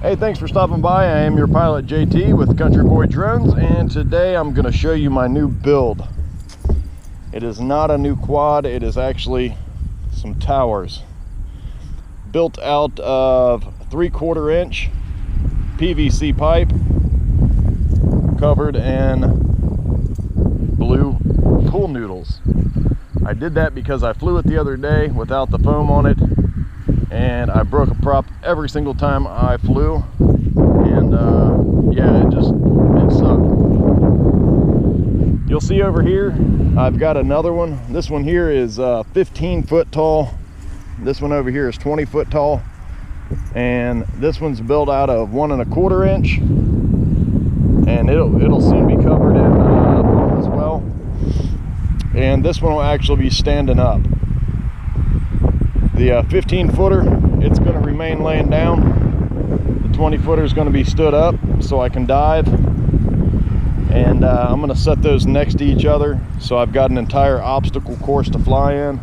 Hey, thanks for stopping by. I am your pilot JT with Country Boy Drones, and today I'm going to show you my new build. It is not a new quad, it is actually some towers built out of 3/4 inch PVC pipe covered in blue pool noodles. I did that because I flew it the other day without the foam on it, and I broke a prop every single time I flew, and yeah, it sucked. You'll see over here I've got another one. This one here is 15 foot tall. This one over here is 20 foot tall, and this one's built out of 1 1/4 inch, and it'll soon be covered in foam as well. And this one will actually be standing up. The 15 footer, it's going to remain laying down. The 20 footer is going to be stood up so I can dive. And I'm going to set those next to each other so I've got an entire obstacle course to fly in.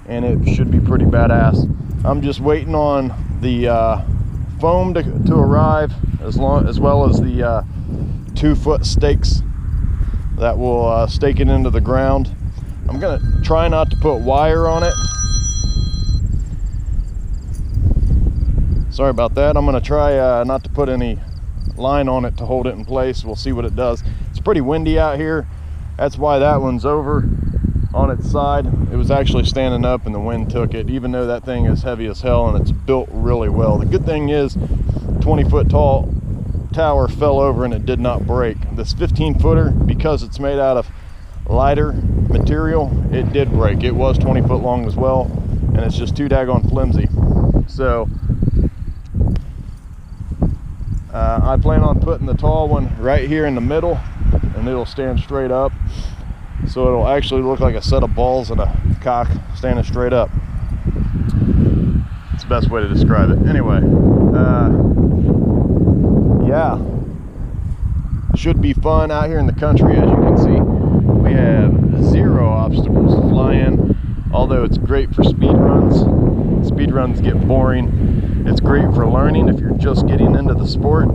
And it should be pretty badass. I'm just waiting on the foam to arrive, as well as the 2-foot stakes that will stake it into the ground. I'm going to try not to put wire on it. Sorry about that. I'm going to try not to put any line on it to hold it in place. We'll see what it does. It's pretty windy out here. That's why that one's over on its side. It was actually standing up and the wind took it, even though that thing is heavy as hell and it's built really well. The good thing is 20 foot tall tower fell over and it did not break. This 15 footer, because it's made out of lighter material, it did break. It was 20 foot long as well, and it's just too daggone flimsy. So I plan on putting the tall one right here in the middle, and it'll stand straight up. So it'll actually look like a set of balls and a cock standing straight up. It's the best way to describe it. Anyway, yeah, should be fun out here in the country. As you can see, we have 0 obstacles to fly in, although it's great for speed runs. Speed runs get boring. It's great for learning if you're just getting into the sport.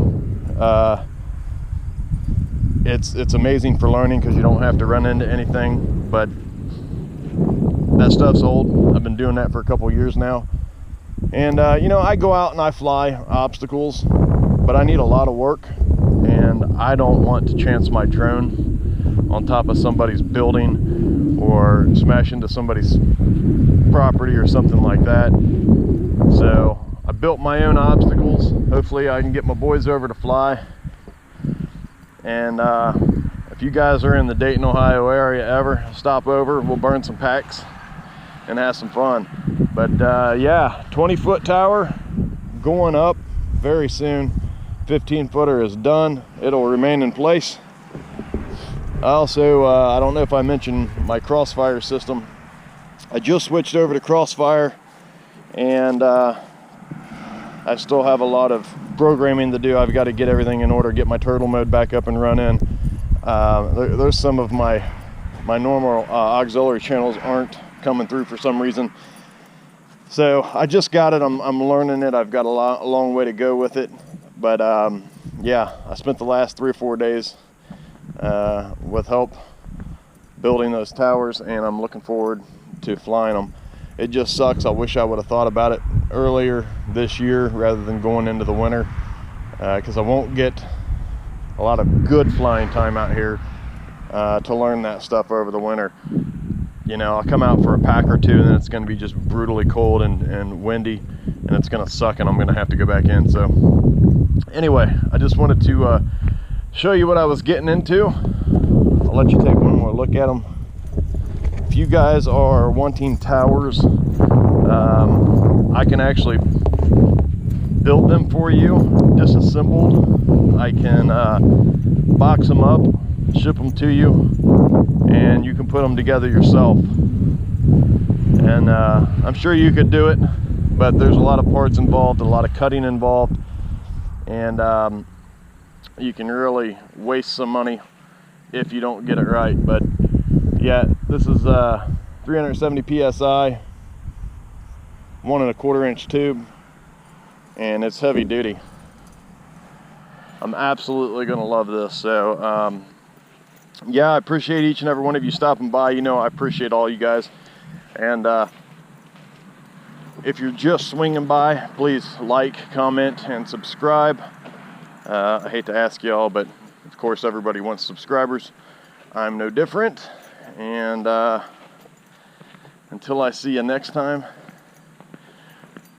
It's amazing for learning because you don't have to run into anything, but that stuff's old. I've been doing that for a couple years now. And you know, I go out and I fly obstacles, but I need a lot of work, and I don't want to chance my drone on top of somebody's building or smash into somebody's property or something like that. So I built my own obstacles. Hopefully I can get my boys over to fly. And if you guys are in the Dayton, Ohio area ever, stop over. We'll burn some packs and have some fun. But yeah, 20 foot tower going up very soon. 15 footer is done. It'll remain in place. Also, I don't know if I mentioned my Crossfire system. I just switched over to Crossfire, and I still have a lot of programming to do. I've got to get everything in order, get my turtle mode back up and running. There's some of my normal auxiliary channels aren't coming through for some reason. So I just got it. I'm learning it. I've got a long way to go with it. But yeah, I spent the last 3 or 4 days with help building those towers, and I'm looking forward to flying them. It just sucks. I wish I would have thought about it earlier this year rather than going into the winter, because I won't get a lot of good flying time out here to learn that stuff over the winter. You know, I'll come out for a pack or two, and then it's going to be just brutally cold and windy, and it's going to suck, and I'm going to have to go back in. So anyway, I just wanted to show you what I was getting into. I'll let you take one more look at them. If you guys are wanting towers, I can actually build them for you, disassembled. I can box them up, ship them to you, and you can put them together yourself. And I'm sure you could do it, but there's a lot of parts involved, a lot of cutting involved, and you can really waste some money if you don't get it right. But yeah, this is 370 psi, 1 1/4 inch tube, and it's heavy duty. I'm absolutely gonna love this. So yeah, I appreciate each and every one of you stopping by. You know, I appreciate all you guys. And if you're just swinging by, please like, comment, and subscribe. I hate to ask y'all, but of course everybody wants subscribers. I'm no different. And until I see you next time,